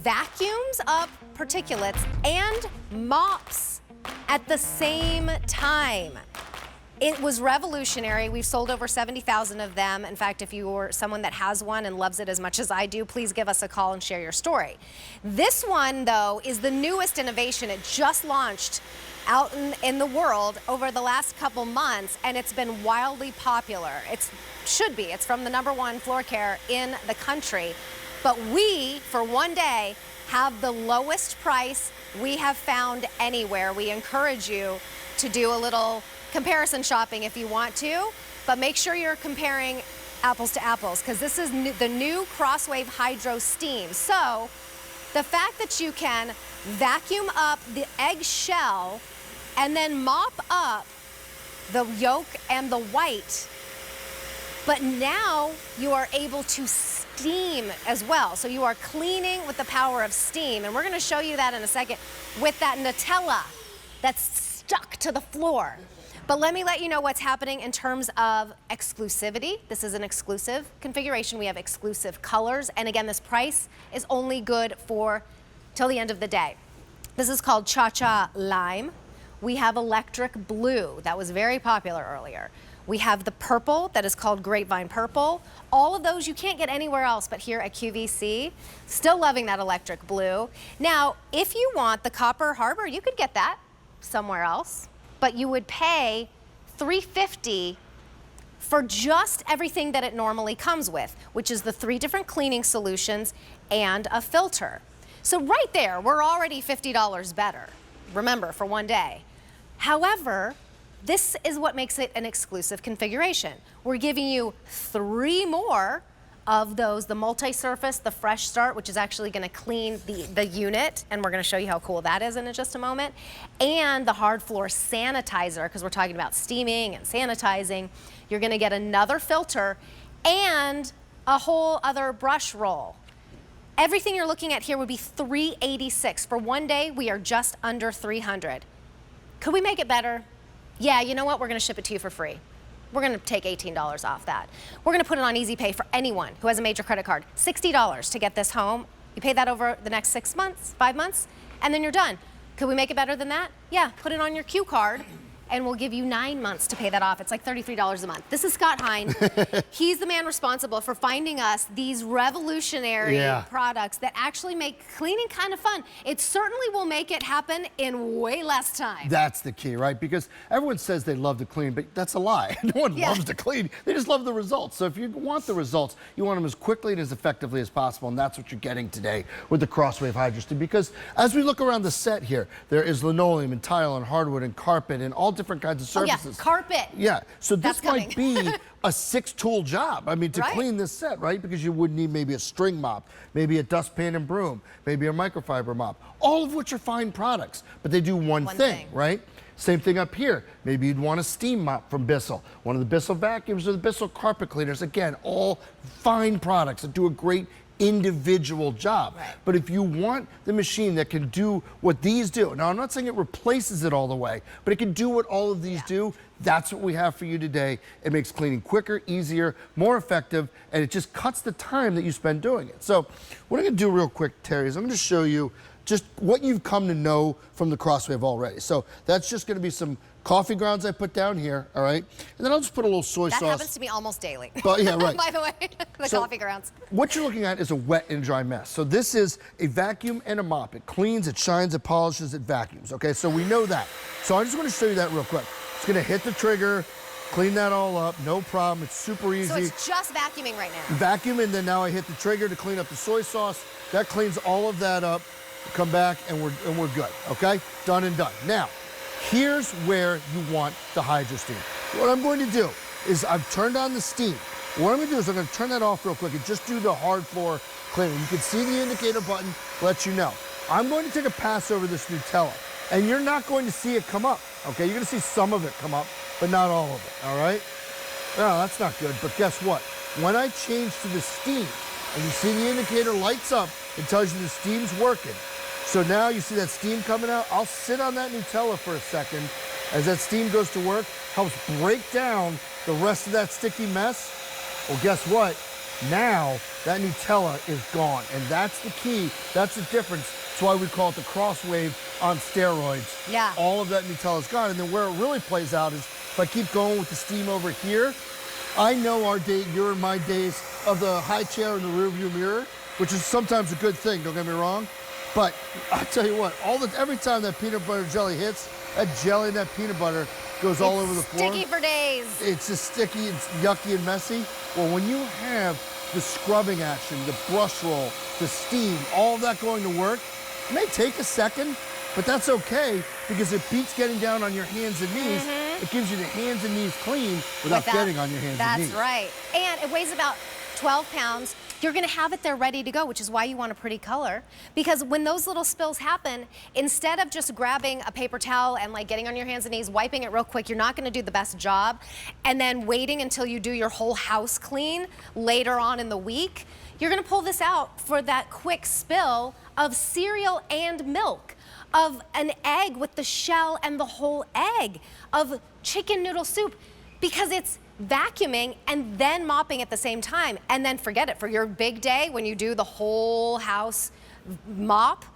vacuums up particulates and mops at the same time. It was revolutionary. We've sold over 70,000 of them. In fact, if you're someone that has one and loves it as much as I do, please give us a call and share your story. This one, though, is the newest innovation. It just launched out in the world over the last couple months, and it's been wildly popular. It should be. It's from the #1 floor care in the country. But we, for one day, have the lowest price we have found anywhere. We encourage you to do a little comparison shopping if you want to, but make sure you're comparing apples to apples, because this is the new CrossWave HydroSteam. So the fact that you can vacuum up the eggshell and then mop up the yolk and the white, but now you are able to steam as well. So you are cleaning with the power of steam, and we're going to show you that in a second with that Nutella that's stuck to the floor. But let me let you know what's happening in terms of exclusivity. This is an exclusive configuration. We have exclusive colors. And again, this price is only good for till the end of the day. This is called Cha-Cha Lime. We have electric blue. That was very popular earlier. We have the purple that is called Grapevine Purple. All of those you can't get anywhere else but here at QVC. Still loving that electric blue. Now, if you want the Copper Harbor, you could get that somewhere else, but you would pay $350 for just everything that it normally comes with, which is the 3 different cleaning solutions and a filter. So right there, we're already $50 better, remember, for one day. However, this is what makes it an exclusive configuration. We're giving you 3 more of those, the multi-surface, the Fresh Start, which is actually going to clean the unit, and we're going to show you how cool that is in just a moment, and the hard floor sanitizer, because we're talking about steaming and sanitizing. You're going to get another filter and a whole other brush roll. Everything you're looking at here would be $386. For one day, we are just under $300. Could we make it better? Yeah, you know what? We're going to ship it to you for free. We're going to take $18 off that. We're going to put it on Easy Pay for anyone who has a major credit card. $60 to get this home. You pay that over the next 6 months, 5 months, and then you're done. Could we make it better than that? Yeah, put it on your Q card, and we'll give you 9 months to pay that off. It's like $33 a month. This is Scott Hine. He's the man responsible for finding us these revolutionary products that actually make cleaning kind of fun. It certainly will make it happen in way less time. That's the key, right? Because everyone says they love to clean, but that's a lie. No one loves to clean. They just love the results. So if you want the results, you want them as quickly and as effectively as possible, and that's what you're getting today with the CrossWave HydroSteam. Because as we look around the set here, there is linoleum and tile and hardwood and carpet and all different kinds of surfaces. Oh yeah, carpet. Yeah, so this might be a 6-tool job. I mean, to clean this set, right? Because you would need maybe a string mop, maybe a dustpan and broom, maybe a microfiber mop, all of which are fine products, but they do one thing, right? Same thing up here. Maybe you'd want a steam mop from Bissell, one of the Bissell vacuums or the Bissell carpet cleaners. Again, all fine products that do a great individual job. But if you want the machine that can do what these do, now I'm not saying it replaces it all the way, but it can do what all of these do. That's what we have for you today. It makes cleaning quicker, easier, more effective, and it just cuts the time that you spend doing it. So what I'm going to do real quick, Terry, is I'm going to show you just what you've come to know from the CrossWave already. So that's just going to be some coffee grounds I put down here, all right? And then I'll just put a little soy sauce. That happens to me almost daily. But, yeah, right. By the way, the coffee grounds. What you're looking at is a wet and dry mess. So this is a vacuum and a mop. It cleans, it shines, it polishes, it vacuums, okay? So we know that. So I just want to show you that real quick. It's going to hit the trigger, clean that all up, no problem. It's super easy. So it's just vacuuming right now. Vacuum, and then now I hit the trigger to clean up the soy sauce. That cleans all of that up. Come back and we're good, okay? Done and done. Now, here's where you want the HydroSteam. What I'm going to do is I've turned on the steam. What I'm going to do is I'm going to turn that off real quick and just do the hard floor cleaning. You can see the indicator button lets you know. I'm going to take a pass over this Nutella, and you're not going to see it come up, okay? You're going to see some of it come up, but not all of it, all right? No, that's not good, but guess what? When I change to the steam, and you see the indicator lights up, it tells you the steam's working. So now you see that steam coming out. I'll sit on that Nutella for a second as that steam goes to work, helps break down the rest of that sticky mess. Well, guess what? Now, that Nutella is gone, and that's the key. That's the difference. That's why we call it the CrossWave on steroids. Yeah. All of that Nutella is gone, and then where it really plays out is if I keep going with the steam over here, I know our day, your and my days of the high chair in the rearview mirror, which is sometimes a good thing, don't get me wrong. But I tell you what, every time that peanut butter jelly hits, that jelly and that peanut butter goes all over the floor. Sticky for days. It's just sticky, it's yucky and messy. Well, when you have the scrubbing action, the brush roll, the steam, all of that going to work, it may take a second, but that's okay because it beats getting down on your hands and knees. It gives you the hands and knees clean without getting on your hands and knees. That's right. And it weighs about 12 pounds. You're gonna have it there ready to go, which is why you want a pretty color. Because when those little spills happen, instead of just grabbing a paper towel and like getting on your hands and knees, wiping it real quick, you're not gonna do the best job. And then waiting until you do your whole house clean later on in the week, you're gonna pull this out for that quick spill of cereal and milk, of an egg with the shell and the whole egg, of chicken noodle soup, because it's vacuuming and then mopping at the same time. And then forget it, for your big day when you do the whole house mop,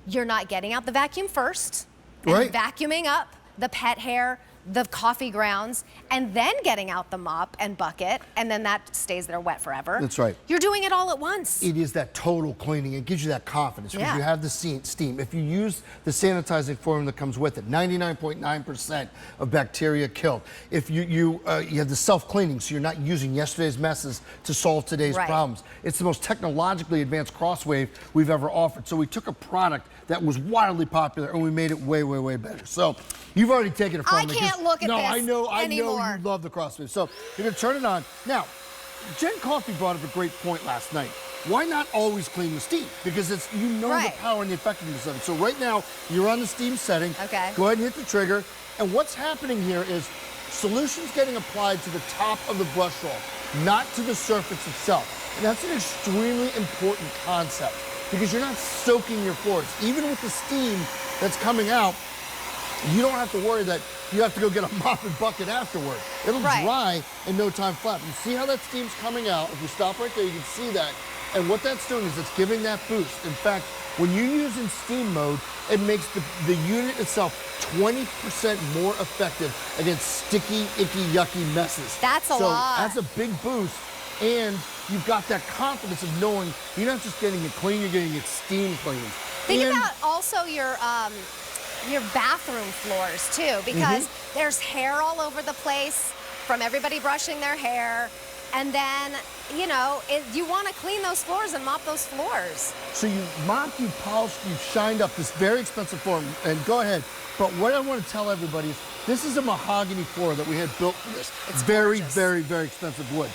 you're not getting out the vacuum first and vacuuming up the pet hair, the coffee grounds, and then getting out the mop and bucket, and then that stays there wet forever. That's right. You're doing it all at once. It is that total cleaning. It gives you that confidence because you have the steam. If you use the sanitizing formula that comes with it, 99.9% of bacteria killed. If you have the self-cleaning, so you're not using yesterday's messes to solve today's problems. It's the most technologically advanced CrossWave we've ever offered. So we took a product that was wildly popular and we made it way, way, way better. So you've already taken it from me. I can't look at this I know anymore. you love the CrossWave. So you're gonna turn it on. Now, Jen Coffey brought up a great point last night. Why not always clean the steam? Because it's, you know, the power and the effectiveness of it. So right now, you're on the steam setting. Okay. Go ahead and hit the trigger. And what's happening here is solution's getting applied to the top of the brush roll, not to the surface itself. And that's an extremely important concept because you're not soaking your floors. Even with the steam that's coming out, you don't have to worry that you have to go get a mop and bucket afterward. It'll dry in no time flat. You see how that steam's coming out? If you stop right there, you can see that. And what that's doing is it's giving that boost. In fact, when you use in steam mode, it makes the unit itself 20% more effective against sticky, icky, yucky messes. That's a lot. So that's a big boost. And you've got that confidence of knowing you're not just getting it clean, you're getting it steam clean. Think about also your bathroom floors too, because there's hair all over the place from everybody brushing their hair. And then, you know, you want to clean those floors and mop those floors. So you mopped, you polished, you shined up this very expensive floor, and go ahead. But what I want to tell everybody is this is a mahogany floor that we had built for this. It's very, very, very expensive wood.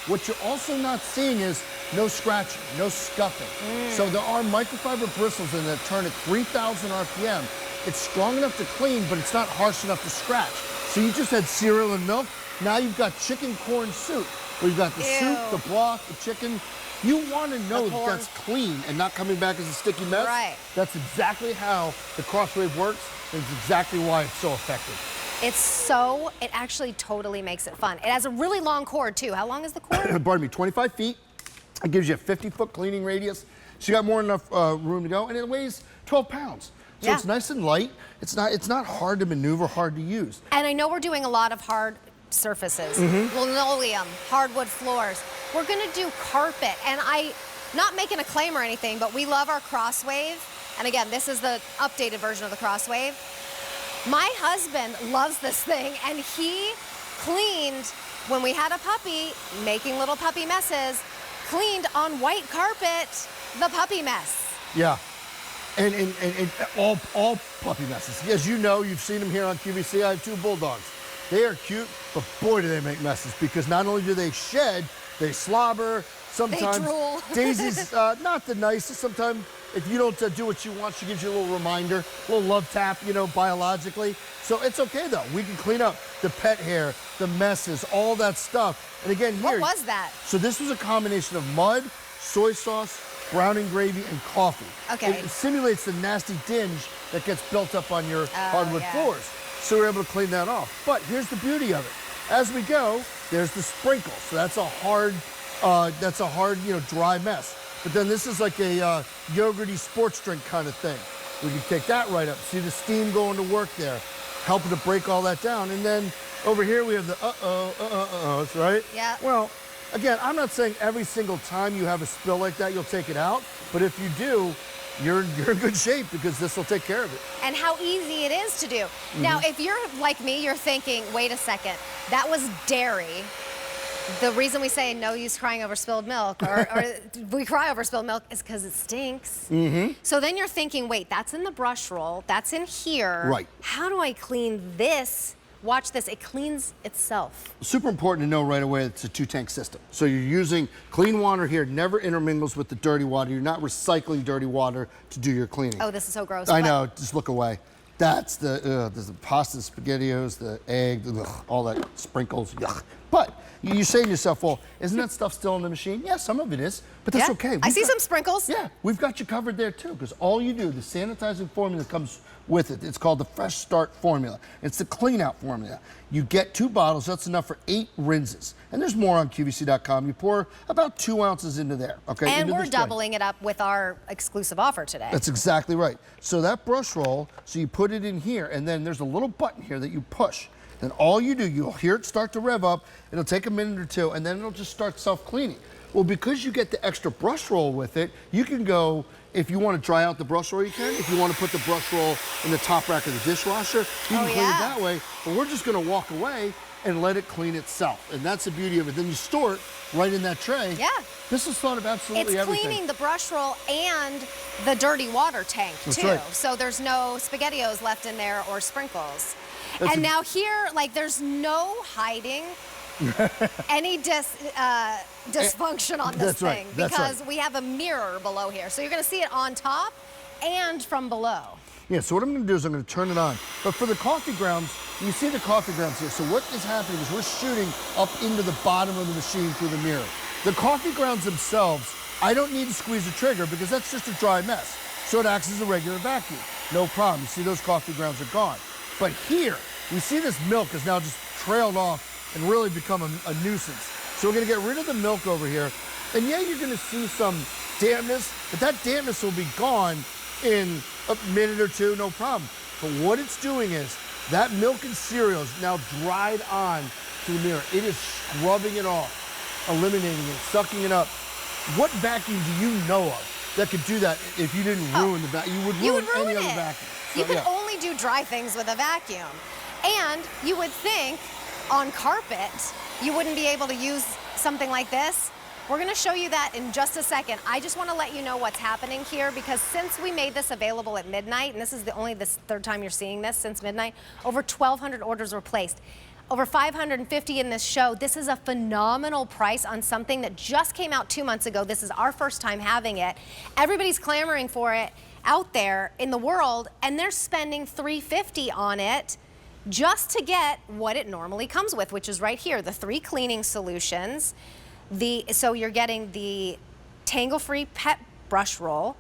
What you're also not seeing is no scratching, no scuffing. So there are microfiber bristles in that turn at 3,000 RPM. It's strong enough to clean, but it's not harsh enough to scratch. So you just had cereal and milk. Now you've got chicken corn soup. We've got the soup, the broth, the chicken. You want to know that that's clean and not coming back as a sticky mess. Right. That's exactly how the CrossWave works, and it's exactly why it's so effective. It actually totally makes it fun. It has a really long cord too. How long is the cord? Pardon me, 25 feet. It gives you a 50-foot cleaning radius. So you got more than enough room to go, and it weighs 12 pounds. So it's nice and light. It's not hard to maneuver, hard to use. And I know we're doing a lot of hard surfaces, linoleum, hardwood floors. We're gonna do carpet, and not making a claim or anything, but we love our CrossWave. And again, this is the updated version of the CrossWave. My husband loves this thing, and he cleaned, when we had a puppy, making little puppy messes, cleaned on white carpet, the puppy mess. Yeah. And all puppy messes. As you know, you've seen them here on QVC. I have 2 bulldogs. They are cute, but boy, do they make messes, because not only do they shed, they slobber. Sometimes they drool. Daisy's not the nicest. Sometimes if you don't do what she wants, she gives you a little reminder, a little love tap, you know, biologically. So it's okay, though. We can clean up the pet hair, the messes, all that stuff. And again, here. What was that? So this was a combination of mud, soy sauce, browning gravy, and coffee. Okay. It simulates the nasty dinge that gets built up on your hardwood floors. So we're able to clean that off. But here's the beauty of it. As we go, there's the sprinkle. So that's a hard that's a hard, dry mess. But then this is like a yogurty sports drink kind of thing. We can take that right up. See the steam going to work there, helping to break all that down. And then over here we have the right? Yeah. Well, again, I'm not saying every single time you have a spill like that, you'll take it out. But if you do, you're in good shape because this will take care of it. And how easy it is to do. Now, if you're like me, you're thinking, wait a second, that was dairy. The reason we say no use crying over spilled milk, or we cry over spilled milk, is because it stinks. So then you're thinking, wait, that's in the brush roll, that's in here. Right. How do I clean this? Watch this, it cleans itself. Super important to know right away it's a 2-tank system. So you're using clean water here, never intermingles with the dirty water. You're not recycling dirty water to do your cleaning. Oh, this is so gross. I know, just look away. That's there's the pasta, SpaghettiOs, the egg, all that sprinkles, yuck. But you say to yourself, well, isn't that stuff still in the machine? Yeah, some of it is, but that's okay. I see some sprinkles. Yeah, we've got you covered there too, because all you do, the sanitizing formula comes with it. It's called the Fresh Start formula. It's the clean out formula. You get 2 bottles, that's enough for 8 rinses. And there's more on QVC.com. You pour about 2 ounces into there, okay? And into we're doubling it up with our exclusive offer today. That's exactly right. So that brush roll, so you put it in here, and then there's a little button here that you push. Then all you do, you'll hear it start to rev up, it'll take a minute or 2, and then it'll just start self-cleaning. Well, because you get the extra brush roll with it, you can go, if you want to dry out the brush roll, you can. If you want to put the brush roll in the top rack of the dishwasher, you can clean it that way. But we're just going to walk away and let it clean itself. And that's the beauty of it. Then you store it right in that tray. Yeah. This is thought of absolutely everything. It's cleaning the brush roll and the dirty water tank, too. Right. So there's no SpaghettiOs left in there or sprinkles. And now here, like, there's no hiding any dysfunction on this thing because we have a mirror below here. So you're going to see it on top and from below. Yeah, so what I'm going to do is I'm going to turn it on. But for the coffee grounds, you see the coffee grounds here. So what is happening is we're shooting up into the bottom of the machine through the mirror. The coffee grounds themselves, I don't need to squeeze the trigger because that's just a dry mess. So it acts as a regular vacuum. No problem. You see those coffee grounds are gone. But here, we see this milk has now just trailed off and really become a nuisance. So we're going to get rid of the milk over here. And yeah, you're going to see some dampness, but that dampness will be gone in a minute or 2, no problem. But what it's doing is that milk and cereal is now dried on to the mirror. It is scrubbing it off, eliminating it, sucking it up. What vacuum do you know of that could do that if you didn't ruin the vacuum? You would ruin any other vacuum. So, you can only do dry things with a vacuum. And you would think on carpet, you wouldn't be able to use something like this. We're gonna show you that in just a second. I just wanna let you know what's happening here because since we made this available at midnight, and this is only the 3rd time you're seeing this since midnight, over 1,200 orders were placed. Over 550 in this show. This is a phenomenal price on something that just came out 2 months ago. This is our first time having it. Everybody's clamoring for it out there in the world, and they're spending $350 on it just to get what it normally comes with, which is right here, the 3 cleaning solutions. So you're getting the tangle-free pet brush roll,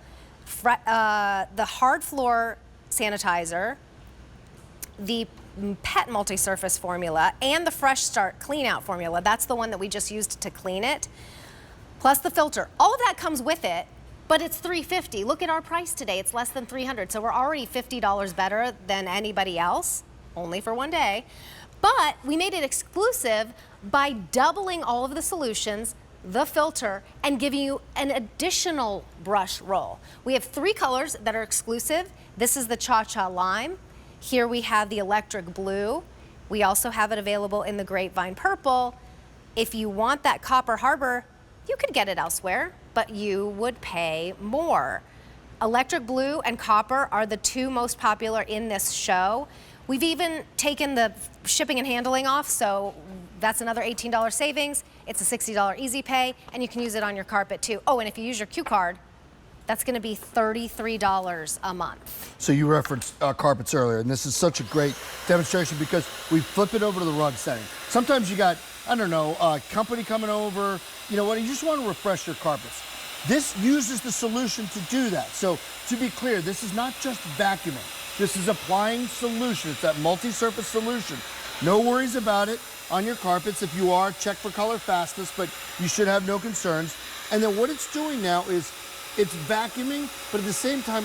the hard floor sanitizer, the pet multi-surface formula, and the Fresh Start clean out formula. That's the one that we just used to clean it, plus the filter. All of that comes with it, but it's $350. Look at our price today. It's less than $300. So we're already $50 better than anybody else, only for one day. But we made it exclusive by doubling all of the solutions, the filter, and giving you an additional brush roll. We have 3 colors that are exclusive. This is the Cha-Cha Lime. Here we have the Electric Blue. We also have it available in the Grapevine Purple. If you want that Copper Harbor, you could get it elsewhere, but you would pay more. Electric Blue and Copper are the 2 most popular in this show. We've even taken the shipping and handling off, so that's another $18 savings. It's a $60 easy pay, and you can use it on your carpet too. Oh, and if you use your Q card, that's gonna be $33 a month. So you referenced carpets earlier, and this is such a great demonstration because we flip it over to the rug setting. Sometimes you got, I don't know, company coming over, you know what, you just want to refresh your carpets. This uses the solution to do that. So to be clear, this is not just vacuuming. This is applying solution. It's that multi-surface solution. No worries about it on your carpets. If you are, check for color fastness, but you should have no concerns. And then what it's doing now is it's vacuuming, but at the same time,